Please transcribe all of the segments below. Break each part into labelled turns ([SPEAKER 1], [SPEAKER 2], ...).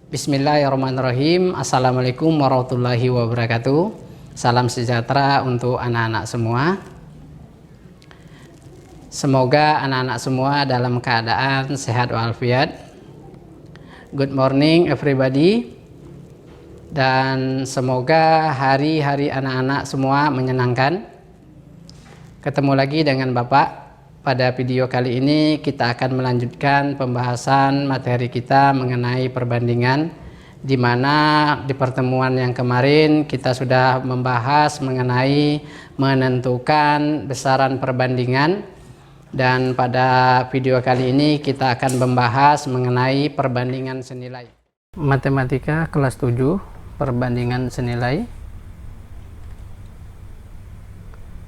[SPEAKER 1] Bismillahirrahmanirrahim. Assalamualaikum warahmatullahi wabarakatuh. Salam sejahtera untuk anak-anak semua. Semoga anak-anak semua dalam keadaan sehat walafiat. Good morning everybody. Dan semoga hari-hari anak-anak semua menyenangkan. Ketemu lagi dengan Bapak. Pada video kali ini kita akan melanjutkan pembahasan materi kita mengenai perbandingan, di mana di pertemuan yang kemarin kita sudah membahas mengenai menentukan besaran perbandingan, dan pada video kali ini kita akan membahas mengenai perbandingan senilai. Matematika kelas 7, perbandingan senilai.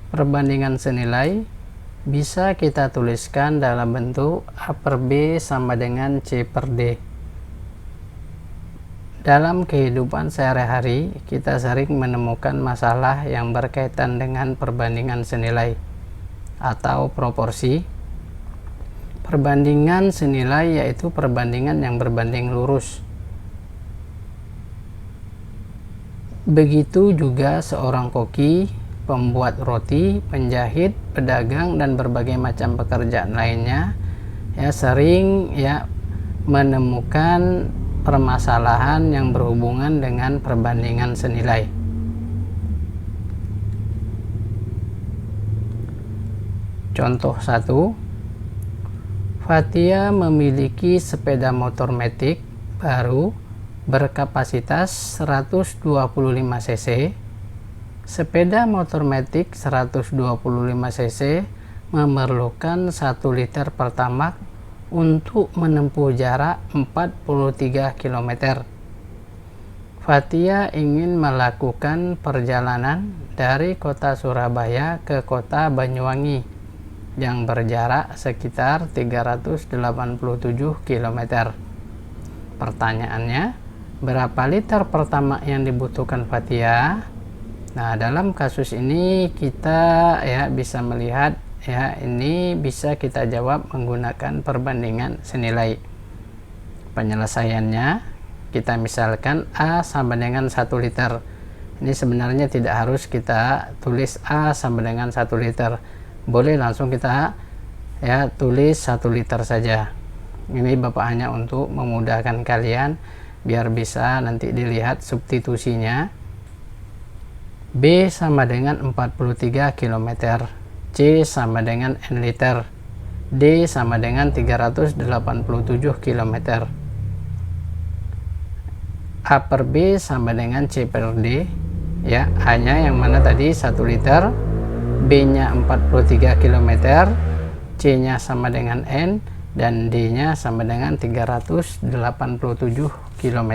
[SPEAKER 1] Perbandingan senilai bisa kita tuliskan dalam bentuk A per B sama dengan C per D. Dalam kehidupan sehari-hari, kita sering menemukan masalah yang berkaitan dengan perbandingan senilai atau proporsi. Perbandingan senilai yaitu perbandingan yang berbanding lurus. Begitu juga seorang koki, pembuat roti, penjahit, pedagang, dan berbagai macam pekerjaan lainnya sering menemukan permasalahan yang berhubungan dengan perbandingan senilai. Contoh 1. Fatia memiliki sepeda motor matic baru berkapasitas 125 cc. Sepeda motor matic 125 cc memerlukan 1 liter pertamax untuk menempuh jarak 43 km. Fatia ingin melakukan perjalanan dari kota Surabaya ke kota Banyuwangi yang berjarak sekitar 387 km. Pertanyaannya, berapa liter pertamax yang dibutuhkan Fatia? Nah, dalam kasus ini kita bisa melihat ini bisa kita jawab menggunakan perbandingan senilai. Penyelesaiannya kita misalkan A sama dengan 1 liter. Ini sebenarnya tidak harus kita tulis A sama dengan 1 liter. Boleh langsung kita tulis 1 liter saja. Ini Bapak hanya untuk memudahkan kalian biar bisa nanti dilihat substitusinya. B sama dengan 43 km, C sama dengan N liter, D sama dengan 387 km. A per B sama dengan C per D, hanya yang mana tadi 1 liter, B nya 43 km, C nya sama dengan N, dan D nya sama dengan 387 km.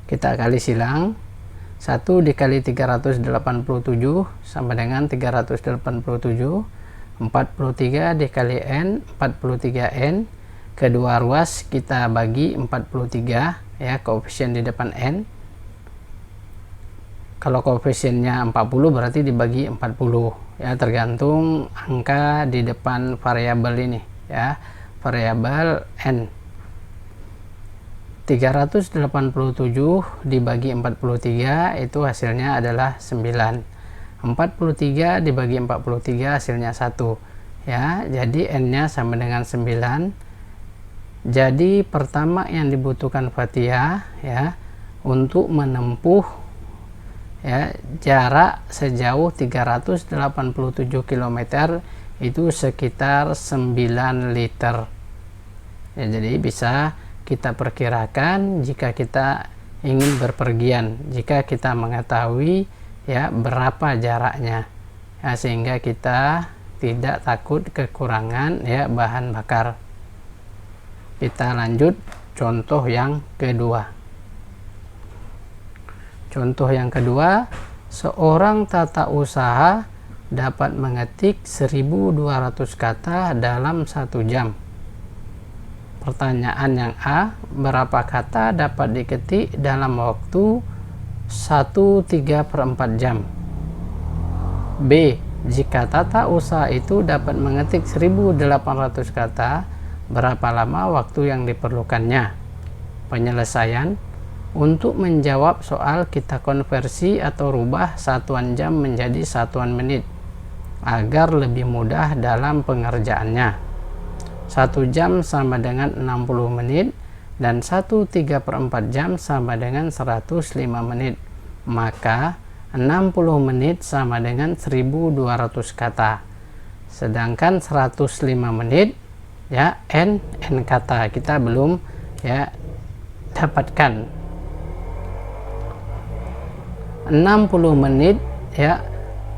[SPEAKER 1] Kita kali silang. 1 dikali 387 sama dengan 387. 43 dikali N, 43N. Kedua ruas kita bagi 43, koefisien di depan N. Kalau koefisiennya 40 berarti dibagi 40, tergantung angka di depan variabel ini, variabel N. 387 dibagi 43 itu hasilnya adalah 9. 43 dibagi 43 hasilnya 1. Jadi N-nya sama dengan 9. Jadi pertama yang dibutuhkan Fatia untuk menempuh jarak sejauh 387 km itu sekitar 9 liter. Jadi bisa kita perkirakan jika kita ingin berpergian, jika kita mengetahui berapa jaraknya, sehingga kita tidak takut kekurangan bahan bakar. Kita lanjut contoh yang kedua. Contoh yang kedua, seorang tata usaha dapat mengetik 1.200 kata dalam 1 jam. Pertanyaan yang A, berapa kata dapat diketik dalam waktu 1/3/4 jam? B, jika tata usaha itu dapat mengetik 1.800 kata, berapa lama waktu yang diperlukannya? penyelesaian. Untuk menjawab soal, kita konversi atau rubah satuan jam menjadi satuan menit agar lebih mudah dalam pengerjaannya. 1 jam sama dengan 60 menit dan 1/3/4 jam sama dengan 105 menit. Maka 60 menit sama dengan 1200 kata. Sedangkan 105 menit ya n kata kita belum ya dapatkan. 60 menit ya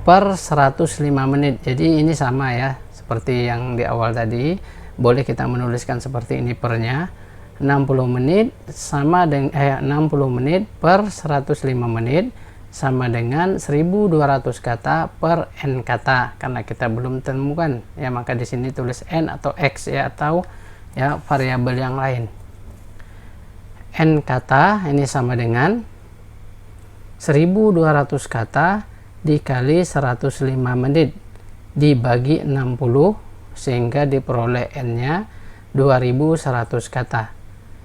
[SPEAKER 1] per 105 menit. Jadi ini sama ya seperti yang di awal tadi. Boleh kita menuliskan seperti ini pernya. 60 menit sama dengan 60 menit per 105 menit sama dengan 1200 kata per n kata, karena kita belum temukan ya, maka di sini tulis n atau x ya, atau ya variabel yang lain. N kata ini sama dengan 1200 kata dikali 105 menit dibagi 60 sehingga diperoleh n-nya 2100 kata.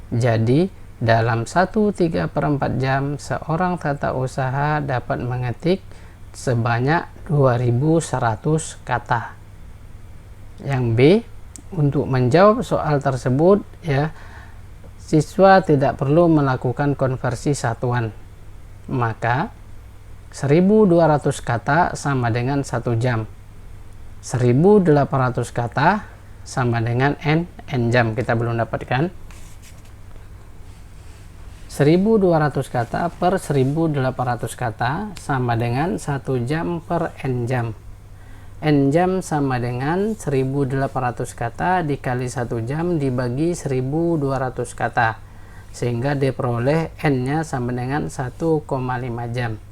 [SPEAKER 1] Jadi dalam 1/3/4 jam seorang tata usaha dapat mengetik sebanyak 2100 kata. Yang B, untuk menjawab soal tersebut ya, siswa tidak perlu melakukan konversi satuan. Maka 1200 kata sama dengan 1 jam. 1800 kata sama dengan n jam, kita belum dapatkan. 1200 kata per 1800 kata sama dengan 1 jam per n jam. N jam sama dengan 1800 kata dikali 1 jam dibagi 1200 kata, sehingga diperoleh n-nya sama dengan 1,5 jam.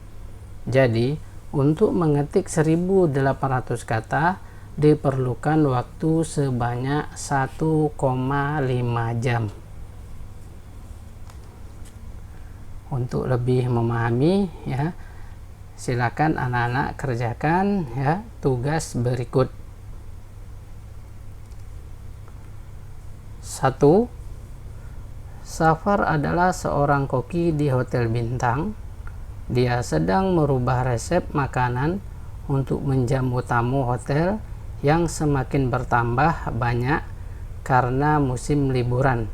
[SPEAKER 1] Jadi untuk mengetik 1800 kata diperlukan waktu sebanyak 1,5 jam. Untuk lebih memahami ya, silakan anak-anak kerjakan ya tugas berikut. 1. Safar adalah seorang koki di hotel bintang. Dia sedang merubah resep makanan untuk menjamu tamu hotel yang semakin bertambah banyak karena musim liburan.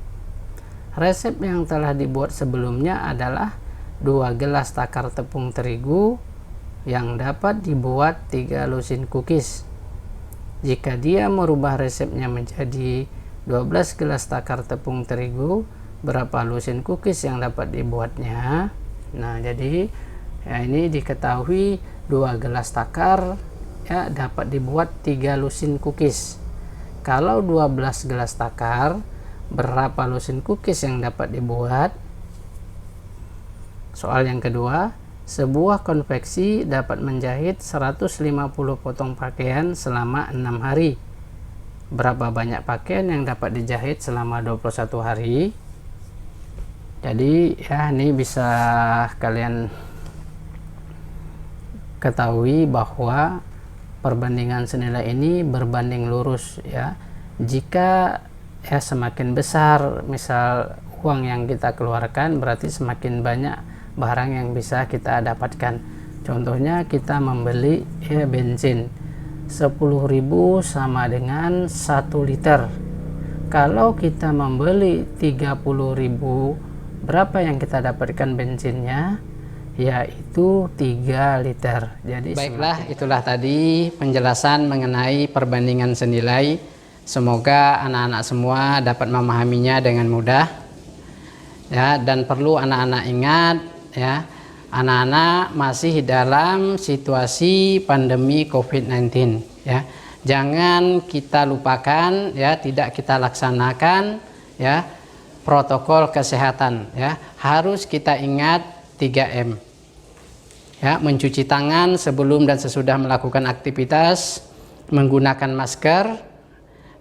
[SPEAKER 1] Resep yang telah dibuat sebelumnya adalah 2 gelas takar tepung terigu yang dapat dibuat 3 lusin cookies. Jika dia merubah resepnya menjadi 12 gelas takar tepung terigu, berapa lusin cookies yang dapat dibuatnya? Nah, jadi ya ini diketahui 2 gelas takar ya dapat dibuat 3 lusin cookies. Kalau 12 gelas takar, berapa lusin cookies yang dapat dibuat? Soal yang kedua, sebuah konveksi dapat menjahit 150 potong pakaian selama 6 hari. Berapa banyak pakaian yang dapat dijahit selama 21 hari? Jadi ya ini bisa kalian ketahui bahwa perbandingan senilai ini berbanding lurus ya. Jika ya semakin besar misal uang yang kita keluarkan, berarti semakin banyak barang yang bisa kita dapatkan. Contohnya kita membeli ya bensin 10.000 sama dengan 1 liter. Kalau kita membeli 30.000, berapa yang kita dapatkan bensinnya? Yaitu 3 liter. Jadi baiklah, itulah tadi penjelasan mengenai perbandingan senilai. Semoga anak-anak semua dapat memahaminya dengan mudah ya, dan perlu anak-anak ingat ya, anak-anak masih dalam situasi pandemi COVID-19 ya. Jangan kita lupakan ya, tidak kita laksanakan ya protokol kesehatan ya. Harus kita ingat 3M ya, mencuci tangan sebelum dan sesudah melakukan aktivitas, menggunakan masker,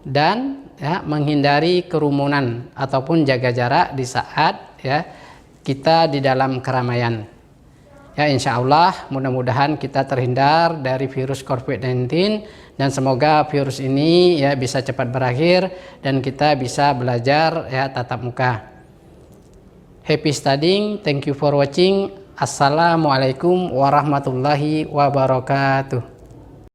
[SPEAKER 1] dan ya menghindari kerumunan ataupun jaga jarak di saat ya kita di dalam keramaian. Ya, insya Allah mudah-mudahan kita terhindar dari virus COVID-19 dan semoga virus ini ya bisa cepat berakhir dan kita bisa belajar ya tatap muka. Happy studying. Thank you for watching. Assalamualaikum warahmatullahi wabarakatuh.